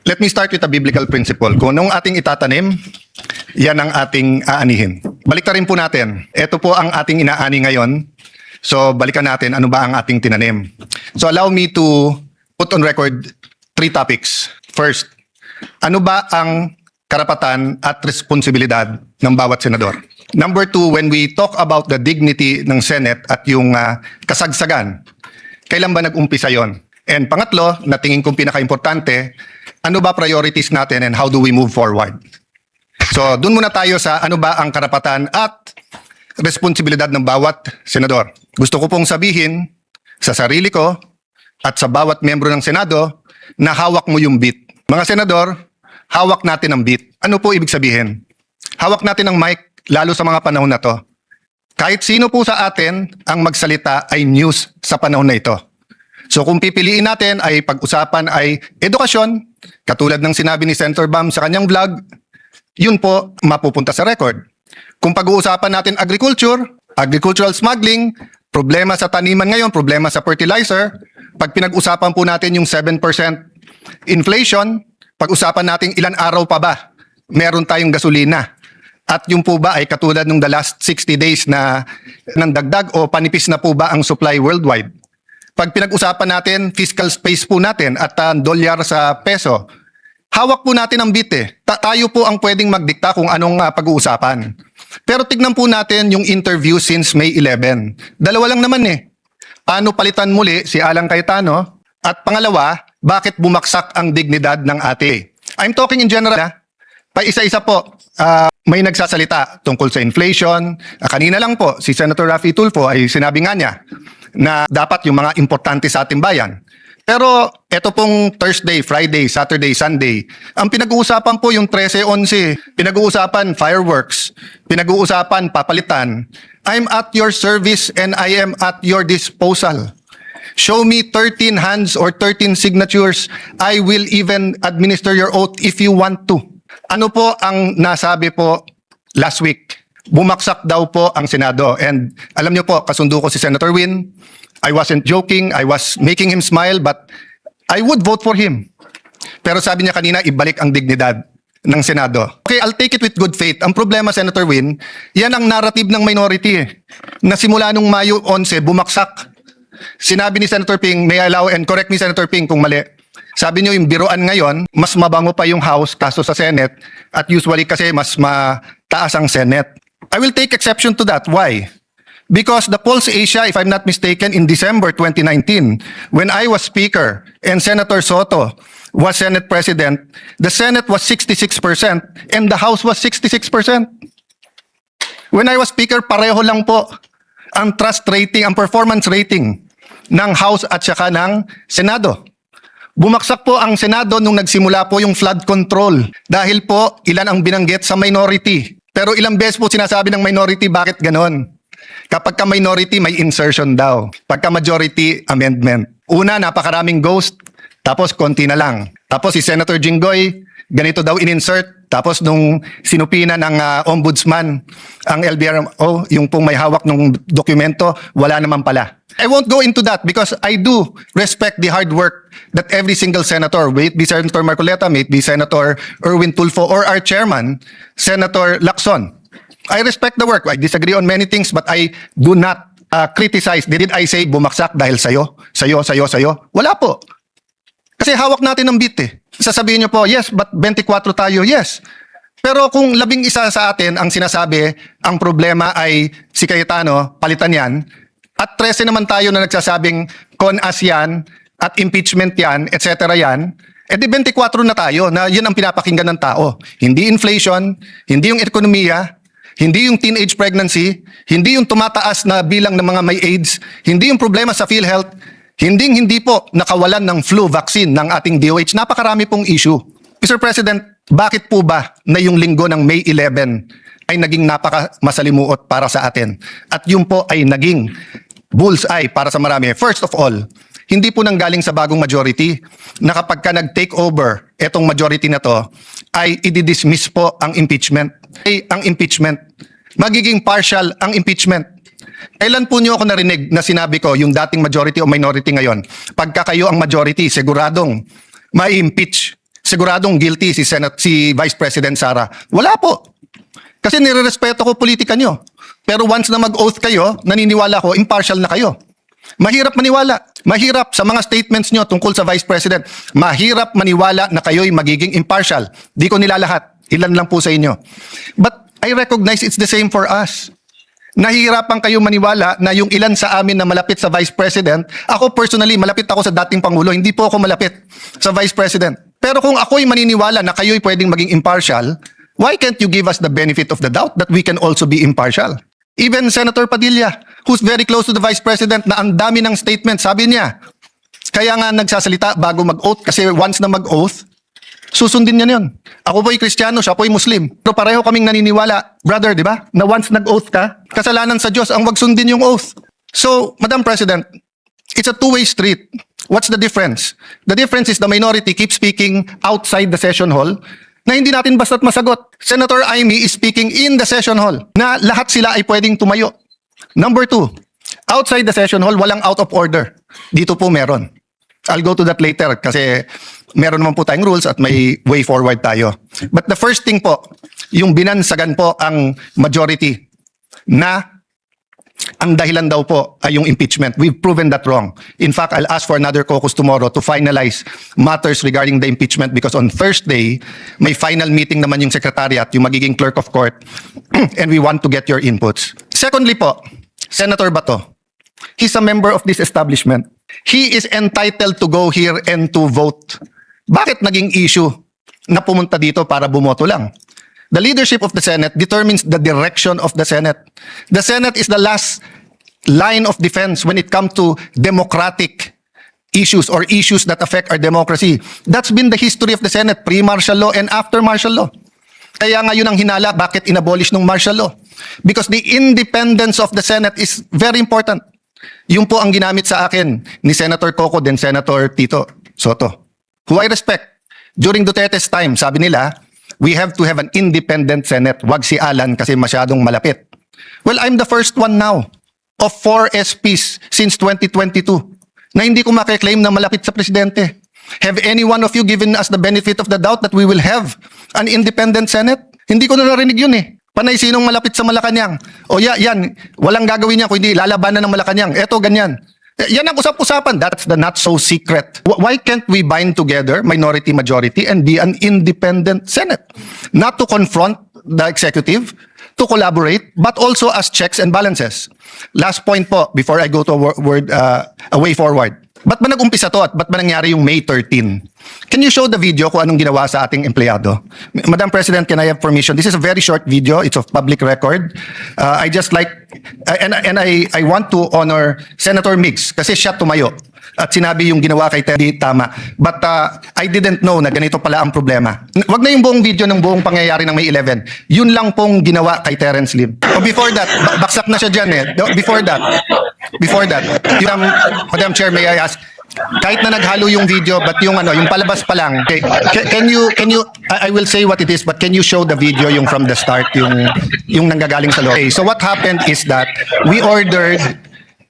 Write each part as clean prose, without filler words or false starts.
Let me start with a biblical principle. Kung anong ating itatanim, yan ang ating aanihin. Baliktarin po natin. Ito po ang ating inaani ngayon. So balikan natin ano ba ang ating tinanim. So allow me to put on record 3 topics. First, ano ba ang karapatan at responsibilidad ng bawat senador? Number 2, when we talk about the dignity ng Senate at yung kasagsagan, kailan ba nag-umpisa yon? And pangatlo, na tingin kong pinaka-importante, ano ba priorities natin and how do we move forward? So, dun muna tayo sa ano ba ang karapatan at responsibilidad ng bawat senador. Gusto ko pong sabihin sa sarili ko at sa bawat membro ng Senado na hawak mo yung beat. Mga senador, hawak natin ang beat. Ano po ibig sabihin? Hawak natin ang mic, lalo sa mga panahon na to. Kahit sino po sa atin ang magsalita ay news sa panahon na ito. So kung pipiliin natin ay pag-usapan ay edukasyon, katulad ng sinabi ni Senator Bam sa kanyang vlog, yun po mapupunta sa record. Kung pag-uusapan natin agriculture, agricultural smuggling, problema sa taniman ngayon, problema sa fertilizer, pag pinag-usapan po natin yung 7% inflation, pag-usapan natin ilan araw pa ba meron tayong gasolina. At yung po ba ay katulad ng the last 60 days na ng dagdag o panipis na po ba ang supply worldwide? Pag pinag-usapan natin, fiscal space po natin at dolyar sa peso, hawak po natin ang beat eh. Tayo po ang pwedeng magdikta kung anong pag-uusapan. Pero tignan po natin yung interview since May 11. Dalawa lang naman eh. Paano palitan muli si Alan Cayetano? At pangalawa, bakit bumaksak ang dignidad ng ate? I'm talking in general pa isa-isa po. May nagsasalita tungkol sa inflation. Kanina lang po, si Senator Raffy Tulfo ay sinabi nga niya na dapat yung mga importante sa ating bayan. Pero ito pong Thursday, Friday, Saturday, Sunday, ang pinag-uusapan po yung 13-11. Pinag-uusapan fireworks. Pinag-uusapan papalitan. I'm at your service and I am at your disposal. Show me 13 hands or 13 signatures. I will even administer your oath if you want to. Ano po ang nasabi po last week? Bumaksak daw po ang Senado. And alam niyo po, kasundo ko si Senator Win. I wasn't joking. I was making him smile, but I would vote for him. Pero sabi niya kanina, ibalik ang dignidad ng Senado. Okay, I'll take it with good faith. Ang problema, Senator Win, yan ang narrative ng minority eh. Na simula nung Mayo 11, bumaksak. Sinabi ni Senator Ping, may I allow, and correct me Senator Ping kung mali, sabi niyo yung biruan ngayon, mas mabango pa yung House kaso sa Senate at usually kasi mas mataas ang Senate. I will take exception to that. Why? Because the Pulse Asia, if I'm not mistaken, in December 2019, when I was Speaker and Senator Soto was Senate President, the Senate was 66% and the House was 66%. When I was Speaker, pareho lang po ang trust rating, ang performance rating ng House at saka ng Senado. Bumaksak po ang Senado nung nagsimula po yung flood control dahil po ilan ang binanggit sa minority. Pero ilang beses po sinasabi ng minority, bakit ganon? Kapag ka minority, may insertion daw. Pagka majority, amendment. Una, napakaraming ghost, tapos konti na lang. Tapos si Senator Jinggoy, ganito daw in-insert. Tapos nung sinupina ng ombudsman, ang LBRMO, yung pong may hawak ng dokumento, wala naman pala. I won't go into that because I do respect the hard work that every single senator, may it be Senator Marcoleta, may it be Senator Erwin Tulfo, or our chairman, Senator Lacson. I respect the work. I disagree on many things, but I do not criticize. Did I say bumaksak dahil sayo? Wala po. Kasi hawak natin ang beat eh. Sasabihin nyo po, yes, but 24 tayo, yes. Pero kung 11 sa atin ang sinasabi, ang problema ay si Cayetano, palitan yan, at 13 naman tayo na nagsasabing con-as yan, at impeachment yan, etc. yan, di 24 na tayo na yan ang pinapakinggan ng tao. Hindi inflation, hindi yung ekonomiya, hindi yung teenage pregnancy, hindi yung tumataas na bilang ng mga may AIDS, hindi yung problema sa PhilHealth, hindi po nakawalan ng flu vaccine ng ating DOH. Napakarami pong issue. Mr. President, bakit po ba na yung linggo ng May 11 ay naging napaka-masalimuot para sa atin? At yun po ay naging bullseye para sa marami. First of all, hindi po nanggaling sa bagong majority na kapag ka nag-take over etong majority na to, ay i-dismiss po ang impeachment. Ang impeachment. Magiging partial ang impeachment. Kailan po niyo ako narinig na sinabi ko yung dating majority o minority ngayon? Pagka kayo ang majority, siguradong ma-impeach siguradong guilty si Vice President Sara. Wala po. Kasi nirerespeto ko politika nyo. Pero once na mag-oath kayo, naniniwala ko, impartial na kayo. Mahirap maniwala. Mahirap sa mga statements nyo tungkol sa Vice President. Mahirap maniwala na kayo'y magiging impartial. Di ko nilalahat. Ilan lang po sa inyo. But I recognize it's the same for us. Nahihirapan kayo maniwala na yung ilan sa amin na malapit sa Vice President, ako personally, malapit ako sa dating Pangulo, hindi po ako malapit sa Vice President. Pero kung ako'y maniniwala na kayo'y pwedeng maging impartial, why can't you give us the benefit of the doubt that we can also be impartial? Even Senator Padilla, who's very close to the Vice President, na ang dami ng statement, sabi niya, kaya nga nagsasalita bago mag-oath, kasi once na mag-oath, susundin niya yun. Ako po'y Kristiyano, siya po'y Muslim. Pero pareho kaming naniniwala, brother, di ba? Na once nag-oath ka, kasalanan sa Diyos ang wag sundin yung oath. So, Madam President, it's a two-way street. What's the difference? The difference is the minority keeps speaking outside the session hall na hindi natin basta't masagot. Senator Amy is speaking in the session hall na lahat sila ay pwedeng tumayo. Number 2, outside the session hall, walang out of order. Dito po meron. I'll go to that later kasi meron naman po tayong rules at may way forward tayo. But the first thing po, yung binansagan po ang majority na ang dahilan daw po ay yung impeachment. We've proven that wrong. In fact, I'll ask for another caucus tomorrow to finalize matters regarding the impeachment because on Thursday, may final meeting naman yung secretariat, yung magiging clerk of court, and we want to get your inputs. Secondly po, Senator Bato, he's a member of this establishment. He is entitled to go here and to vote. Bakit naging issue na pumunta dito para bumoto lang? The leadership of the Senate determines the direction of the Senate. The Senate is the last line of defense when it comes to democratic issues or issues that affect our democracy. That's been the history of the Senate, pre-martial law and after martial law. Kaya nga yun ang hinala, bakit inabolish ng martial law? Because the independence of the Senate is very important. Yung po ang ginamit sa akin ni Senator Coco then Senator Tito Soto, who I respect. During Duterte's time, sabi nila, we have to have an independent Senate. Wag si Alan kasi masyadong malapit. Well, I'm the first one now of 4 SPs since 2022 na hindi ko makiklaim na malapit sa presidente. Have any one of you given us the benefit of the doubt that we will have an independent Senate? Hindi ko na narinig yun eh. Panay sinong malapit sa Malacanang. O yan, walang gagawin niya kung hindi lalabanan ng Malacanang. Eto, ganyan. Yan ang usap-usapan. That's the not so secret. Why can't we bind together, minority, majority, and be an independent Senate? Not to confront the executive, to collaborate, but also as checks and balances. Last point po, before I go to a way forward. Ba't ba nag-umpisa to at ba't ba nangyari yung May 13? Can you show the video kung anong ginawa sa ating empleyado? Madam President, can I have permission? This is a very short video. It's of public record. I just like, and I want to honor Senator Migs kasi siya tumayo at sinabi yung ginawa kay Teddy tama. But I didn't know na ganito pala ang problema. Wag na yung buong video ng buong pangyayari ng May 11. Yun lang pong ginawa kay Terence Lim. O before that, baksak na siya dyan eh. Before that, Madam Chair, may I ask, kahit na naghalo yung video, but yung palabas pa lang, okay, can you, I will say what it is, but can you show the video yung from the start, yung nanggagaling sa loob? Okay, so what happened is that we ordered,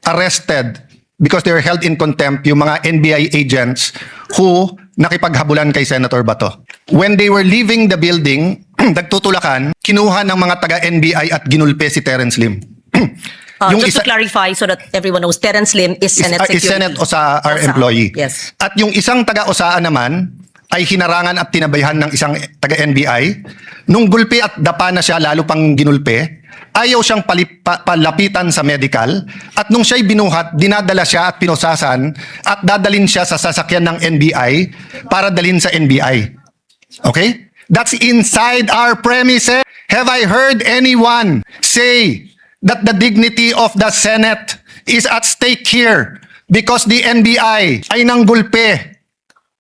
arrested, because they were held in contempt, yung mga NBI agents who nakipaghabulan kay Senator Bato. When they were leaving the building, nagtutulakan, kinuha ng mga taga-NBI at ginulpe si Terence Lim. Just to clarify so that everyone knows, Terence Lim is Senate Security. Is Senate OSA, our employee. Yes. At yung isang taga-OSA naman ay hinarangan at tinabayhan ng isang taga-NBI. Nung gulpi at dapa na siya, lalo pang ginulpe, ayaw siyang palapitan sa medical. At nung siya'y binuhat, dinadala siya at pinosasan at dadalin siya sa sasakyan ng NBI para dalhin sa NBI. Okay? That's inside our premises. Have I heard anyone say that the dignity of the Senate is at stake here because the NBI ay nanggulpe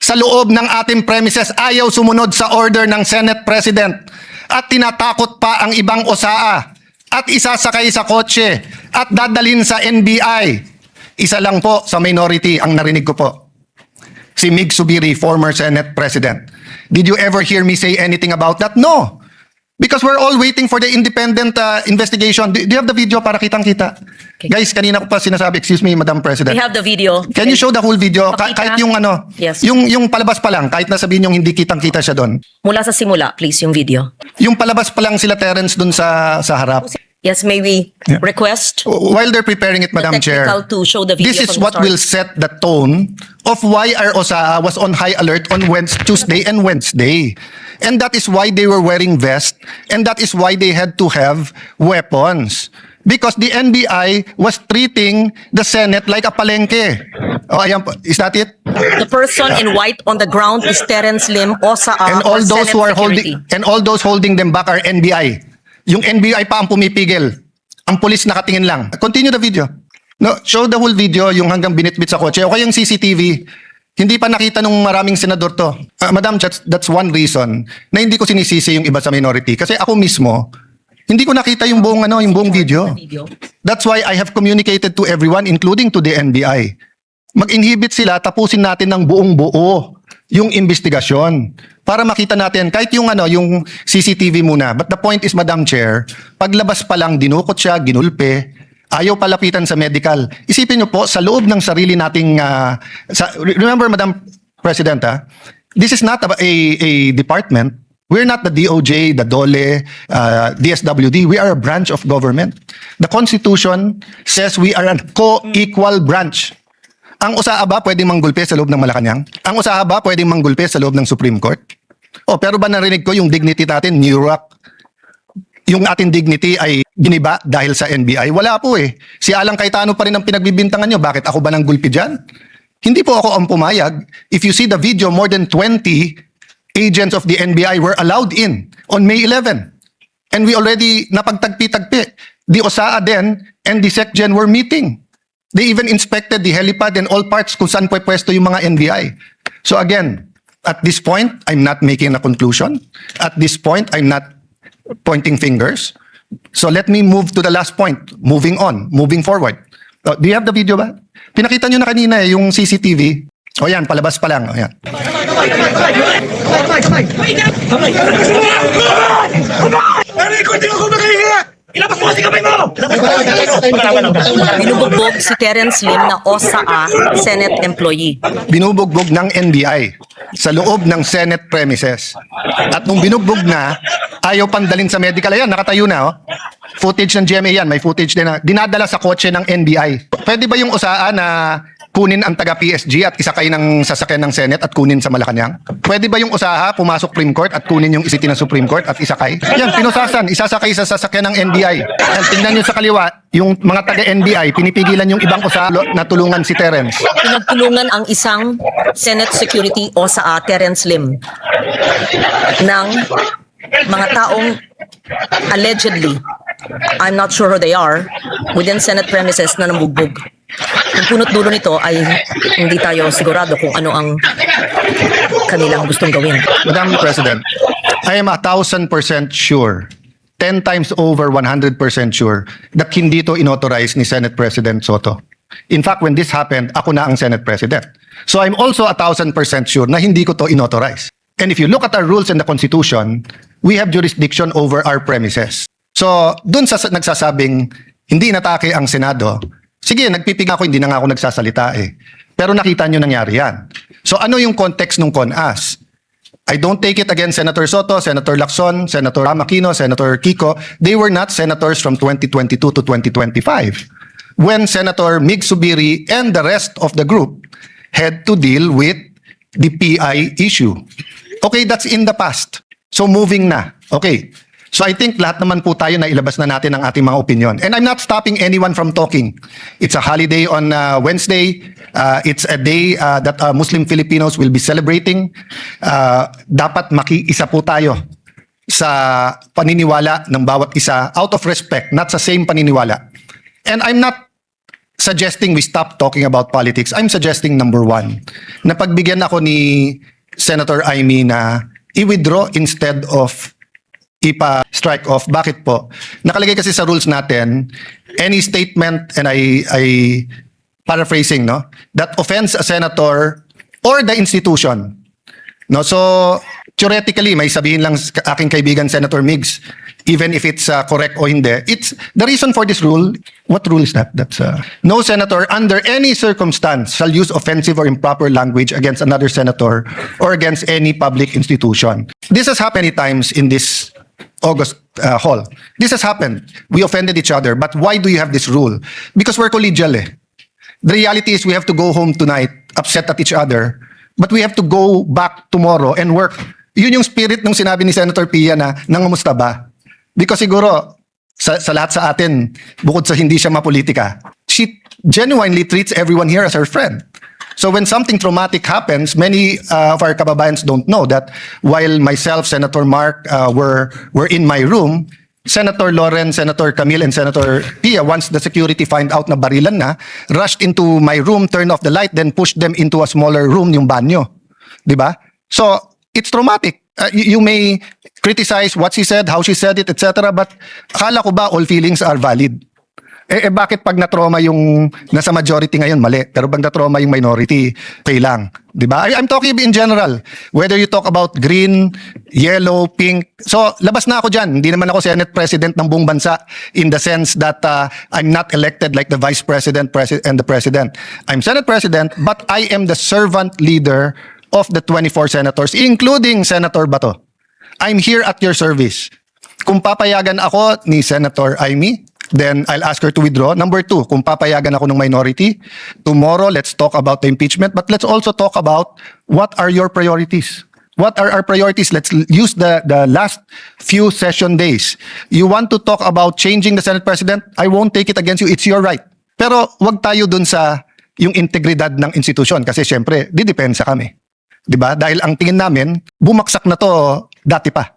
sa loob ng ating premises, ayaw sumunod sa order ng Senate President at tinatakot pa ang ibang OSAA at isasakay sa kotse at dadalhin sa NBI. Isa lang po sa minority ang narinig ko po. Si Mig Subiri, former Senate President. Did you ever hear me say anything about that? No. Because we're all waiting for the independent investigation. Do you have the video para kitang-kita? Okay. Guys, kanina ko pa sinasabi, excuse me, Madam President. We have the video. Can you show the whole video? Pakita? Kahit yung ano, Yes. yung palabas pa lang, kahit na sabihin yung hindi kitang-kita siya doon. Mula sa simula, please, yung video. Yung palabas pa lang sila Terence doon sa harap. Yes, may we request While they're preparing it, Madam Chair, technical to show the video this is from the what start. will set the tone of why our OSA was on high alert on Tuesday and Wednesday. And that is why they were wearing vests, and that is why they had to have weapons. Because the NBI was treating the Senate like a palengke. Oh, ayan po. Is that it? The person in white on the ground is Terence Lim, OSA, And all or those Senate who are Security. holding them back are NBI. Yung NBI pa ang pumipigil. Ang pulis nakatingin lang. Continue the video. No, show the whole video, yung hanggang binitbit sa kotse. O kaya yung CCTV. Hindi pa nakita nung maraming senador to. Madam, that's one reason na hindi ko sinisisi yung iba sa minority. Kasi ako mismo, hindi ko nakita yung buong video. That's why I have communicated to everyone, including to the NBI. Mag-inhibit sila, tapusin natin ng buong buo yung investigasyon para makita natin kahit yung yung CCTV muna. But the point is, Madam Chair, paglabas pa lang dinukot siya, ginulpe, ayaw palapitan sa medical. Isipin niyo po sa loob ng sarili nating remember, Madam President, this is not a department. We're not the DOJ, the DOLE, DSWD. We are a branch of government. The Constitution says we are a co-equal branch. Ang USAA ba pwedeng manggulpe sa loob ng Malacanang? Ang USAA ba pwedeng manggulpe sa loob ng Supreme Court? Oh, pero ba narinig ko yung dignity natin, New York? Yung ating dignity ay giniba dahil sa NBI? Wala po eh. Si Alang Cayetano pa rin ang pinagbibintangan nyo. Bakit ako ba nang gulpi dyan? Hindi po ako ang pumayag. If you see the video, more than 20 agents of the NBI were allowed in on May 11. And we already napagtagpi-tagpi. The OSAA then and the SecGen were meeting. They even inspected the helipad and all parts kung saan pwesto yung mga NBI. So again, at this point, I'm not making a conclusion. At this point, I'm not pointing fingers. So let me move to the last point. Moving on, moving forward. Do you have the video ba? Pinakita nyo na kanina yung CCTV. O yan, palabas pa lang. O yan. Ilabas mo kasi kamay mo! Binubugbog si Terence Lim na OSA Senate employee. Binubugbog ng NBI sa loob ng Senate premises. At nung binugbog na, ayaw pandalin sa medical. Ayan, nakatayo na. Oh. Footage ng GMA yan. May footage din na dinadala sa kotse ng NBI. Pwede ba yung USAA na kunin ang taga-PSG at isakay ng sasakyan ng Senate at kunin sa Malacanang? Pwede ba yung USAA pumasok Supreme Court at kunin yung isiti ng Supreme Court at isakay? Yan, pinusasan, isasakay sa sasakyan ng NBI. Yan, tingnan nyo sa kaliwa, yung mga taga-NBI, pinipigilan yung ibang USAA na tulungan si Terence. Pinagtulungan ang isang Senate Security OSA Terence Lim ng mga taong allegedly, I'm not sure who they are, within Senate premises na nambugbog. Yung punot dulo nito ay hindi tayo sigurado kung ano ang kanilang gustong gawin. Madam President, I am 1,000% sure, 10 times over 100% sure that hindi to inauthorize ni Senate President Soto. In fact, when this happened, ako na ang Senate President. So I'm also 1,000% sure na hindi ko to inauthorize. And if you look at our rules and the Constitution, we have jurisdiction over our premises. So, dun sa nagsasabing hindi inatake ang Senado, sige, nagpipig ako, hindi na nga ako nagsasalita eh. Pero nakita nyo nangyari yan. So ano yung context ng CONAS? I don't take it against Senator Soto, Senator Lacson, Senator Aquino, Senator Kiko. They were not senators from 2022 to 2025. When Senator Mig Subiri and the rest of the group had to deal with the PI issue. Okay, that's in the past. So moving na. Okay. So I think lahat naman po tayo na ilabas na natin ang ating mga opinion. And I'm not stopping anyone from talking. It's a holiday on Wednesday. It's a day that Muslim Filipinos will be celebrating. Dapat makiisa po tayo sa paniniwala ng bawat isa out of respect, not sa same paniniwala. And I'm not suggesting we stop talking about politics. I'm suggesting number one, na pagbigyan ako ni Senator Amy na i-withdraw instead of ipa-strike off. Bakit po? Nakalagay kasi sa rules natin, any statement, and I paraphrasing, no, that offends a senator or the institution. No, so theoretically, may sabihin lang aking kaibigan Senator Migs, even if it's correct o hindi, it's the reason for this rule. What rule is that? That's no senator under any circumstance shall use offensive or improper language against another senator or against any public institution. This has happened many times in this August hall. This has happened. We offended each other. But why do you have this rule? Because we're collegial eh. The reality is we have to go home tonight upset at each other, but we have to go back tomorrow and work. Yun yung spirit ng sinabi ni Senator Pia na nangamusta ba? Because siguro, sa lahat sa atin, bukod sa hindi siya mapolitika, she genuinely treats everyone here as her friend. So when something traumatic happens, many of our kababayans don't know that while myself, Senator Mark, were in my room, Senator Loren, Senator Camille, and Senator Pia, once the security find out na barilan na, rushed into my room, turned off the light, then pushed them into a smaller room, yung banyo. Diba? So, it's traumatic. You may criticize what she said, how she said it, etc. But akala ko ba all feelings are valid? Bakit pag na-trauma yung nasa majority ngayon, mali. Pero pag na-trauma yung minority, okay lang. Diba? I'm talking in general. Whether you talk about green, yellow, pink. So, labas na ako dyan. Hindi naman ako Senate President ng buong bansa in the sense that I'm not elected like the Vice President and the President. I'm Senate President, but I am the servant leader of the 24 senators, including Senator Bato. I'm here at your service. Kung papayagan ako ni Senator Amy, then I'll ask her to withdraw. Number 2, kung papayagan ako ng minority, tomorrow let's talk about the impeachment, but let's also talk about what are your priorities. What are our priorities? Let's use the last few session days. You want to talk about changing the Senate President? I won't take it against you. It's your right. Pero wag tayo dun sa yung integridad ng institusyon kasi syempre, didepensa kami. Diba? Dahil ang tingin namin, bumaksak na to dati pa.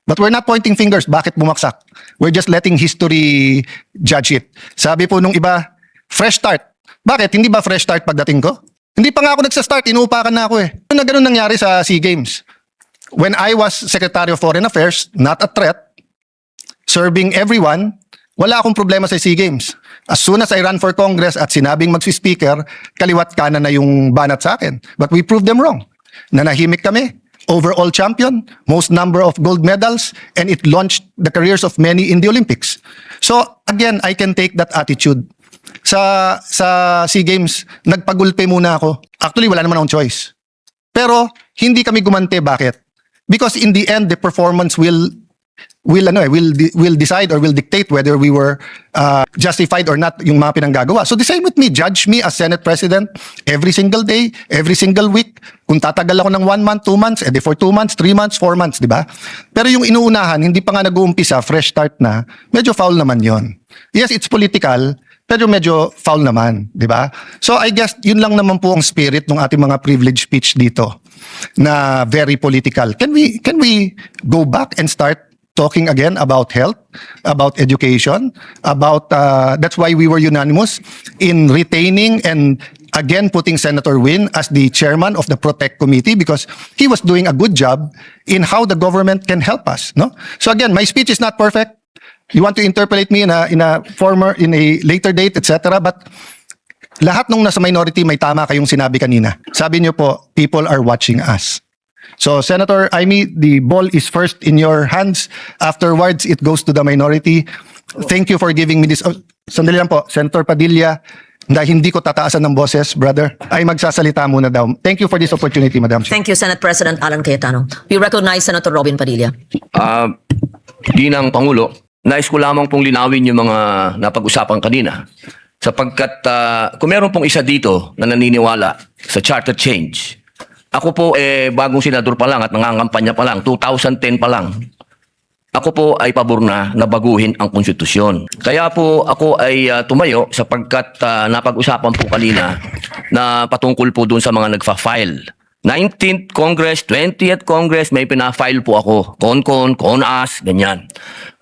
But we're not pointing fingers. Bakit bumaksak? We're just letting history judge it. Sabi po nung iba, fresh start. Bakit? Hindi ba fresh start pagdating ko? Hindi pa nga ako nagsa-start. Inuupakan na ako eh. Ano na ganun nangyari sa SEA Games? When I was Secretary of Foreign Affairs, not a threat, serving everyone, wala akong problema sa SEA Games. As soon as I ran for Congress at sinabing magsi-speaker, kaliwat kanan na yung banat sa akin. But we proved them wrong. Nanahimik kami, overall champion, most number of gold medals, and it launched the careers of many in the Olympics. So again, I can take that attitude. Sa SEA Games, nagpagulpe muna ako. Actually, wala naman akong choice. Pero hindi kami gumante. Bakit? Because in the end, the performance will decide or will dictate whether we were justified or not yung mga pinanggagawa. So the same with me. Judge me as Senate President every single day, every single week. Kung tatagal ako ng 1 month, 2 months, edi for 2 months, 3 months, 4 months, di ba? Pero yung inuunahan, hindi pa nga nag-uumpisa, fresh start na, medyo foul naman yon. Yes, it's political, pero medyo foul naman, di ba? So I guess yun lang naman po ang spirit ng ating mga privilege speech dito na very political. Can we go back and start talking again about health, about education, about that's why we were unanimous in retaining and again putting Senator Win as the chairman of the Protect Committee because he was doing a good job in how the government can help us, no? So again, my speech is not perfect. You want to interpolate me in a later date, etc. But lahat nung nasa minority may tama kayong sinabi kanina. Sabi niyo po, people are watching us. So, Senator Amy, the ball is first in your hands. Afterwards, it goes to the minority. Thank you for giving me this. Oh, sandali lang po, Senator Padilla, dahil hindi ko tataasan ng boses, brother, ay magsasalita muna daw. Thank you for this opportunity, Madam Chair. Thank you, Senate President Alan Cayetano. We recognize Senator Robin Padilla. Ginang Pangulo, nais ko lamang pong linawin yung mga napag-usapan kanina. Sapagkat kung meron pong isa dito na naniniwala sa charter change, ako po bagong senador pa lang at nangangampanya pa lang, 2010 pa lang. Ako po ay pabor na baguhin ang konstitusyon. Kaya po ako ay tumayo sapagkat napag-usapan po kanina na patungkol po doon sa mga nagfa-file. 19th Congress, 20th Congress, may pina-file po ako. Con-con, con-as, ganyan.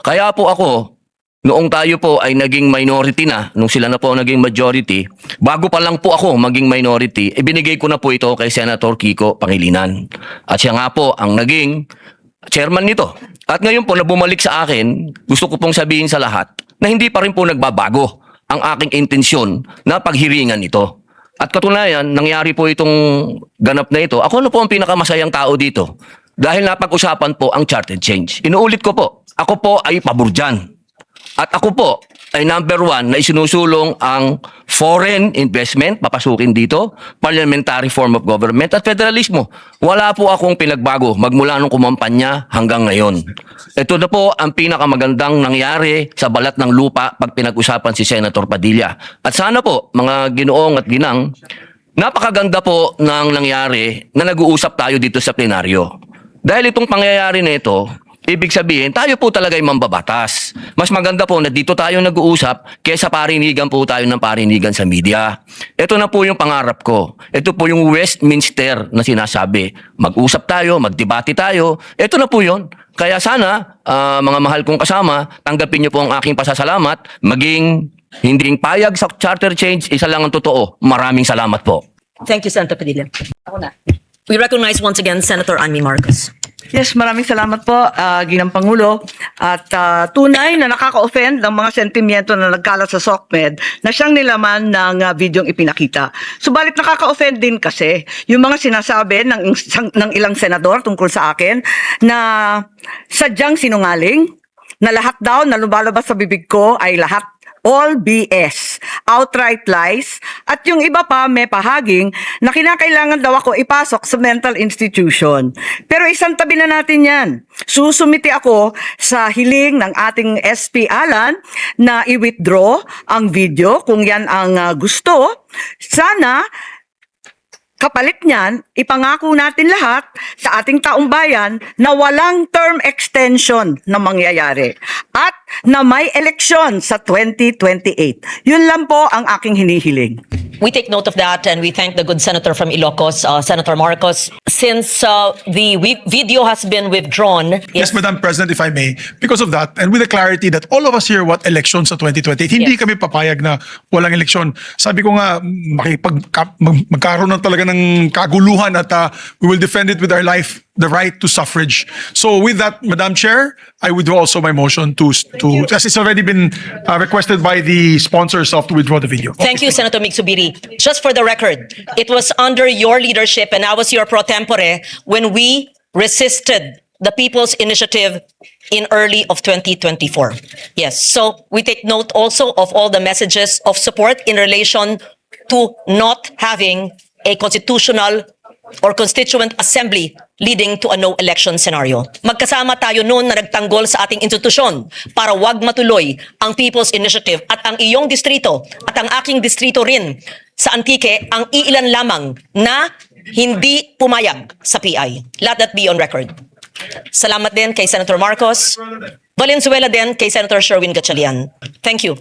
Kaya po ako, noong tayo po ay naging minority na, nung sila na po naging majority, bago pa lang po ako maging minority, ibinigay ko na po ito kay Senator Kiko Pangilinan. At siya nga po ang naging chairman nito. At ngayon po na bumalik sa akin, gusto ko pong sabihin sa lahat na hindi pa rin po nagbabago ang aking intensyon na paghiringan ito. At katunayan, nangyari po itong ganap na ito. Ako na po ang pinakamasayang tao dito. dahil napag-usapan po ang charter change. Inuulit ko po, ako po ay pabor dyan. At ako po ay number 1 na isinusulong ang foreign investment, papasukin dito, parliamentary form of government at federalismo. Wala po akong pinagbago magmula nung kumampanya hanggang ngayon. Ito na po ang pinakamagandang nangyari sa balat ng lupa pag pinag-usapan si Senator Padilla. At sana po, mga ginoong at ginang, napakaganda po ng nangyari na nag-uusap tayo dito sa plenaryo. Dahil itong pangyayari na ito, ibig sabihin, tayo po talaga ay mambabatas. Mas maganda po na dito tayo nag-uusap kaysa parinigan po tayo ng parinigan sa media. Ito na po yung pangarap ko. Ito po yung Westminster na sinasabi. Mag-usap tayo, magdebate tayo. Ito na po yun. Kaya sana, mga mahal kong kasama, tanggapin niyo po ang aking pasasalamat. Maging hindi payag sa charter change, isa lang ang totoo. Maraming salamat po. Thank you, Senator Padilla. Ako na. We recognize once again Senator Amy Marcos. Yes, maraming salamat po, Ginang Pangulo. At tunay na nakaka-offend ng mga sentimiento na nagkalat sa SOCMED na siyang nilaman ng videong ipinakita. Subalit nakaka-offend din kasi yung mga sinasabi ng ilang senador tungkol sa akin na sadyang sinungaling, na lahat daw na lumalabas sa bibig ko ay lahat all BS, outright lies, at yung iba pa may pahaging na kinakailangan daw ako ipasok sa mental institution. Pero isang tabi na natin yan. Susumiti ako sa hiling ng ating SP Alan na i-withdraw ang video kung yan ang gusto. Sana kapalit niyan, ipangako natin lahat sa ating taong bayan na walang term extension na mangyayari at na may eleksyon sa 2028. Yun lang po ang aking hinihiling. We take note of that and we thank the good senator from Ilocos, Senator Marcos. Since the video has been withdrawn, Yes, Madam President, if I may, because of that, and with the clarity that all of us here want elections sa 2028, hindi Yes. kami papayag na walang eleksyon. Sabi ko nga, magkaroon na talaga ng kaguluhan at we will defend it with our life, the right to suffrage. So with that, Madam Chair, I withdraw also my motion to as it's already been requested by the sponsors of to withdraw the video. Thank you, Senator Migsubiri. Just for the record, it was under your leadership and I was your pro tempore when we resisted the People's Initiative in early of 2024. Yes, so we take note also of all the messages of support in relation to not having a constitutional or constituent assembly leading to a no election scenario. Magkasama tayo noon na nagtanggol sa ating institusyon para wag matuloy ang People's Initiative at ang iyong distrito at ang aking distrito rin sa Antique ang iilan lamang na hindi pumayag sa PI. Let that be on record. Salamat din kay Senator Marcos. Valenzuela din kay Senator Sherwin Gatchalian. Thank you.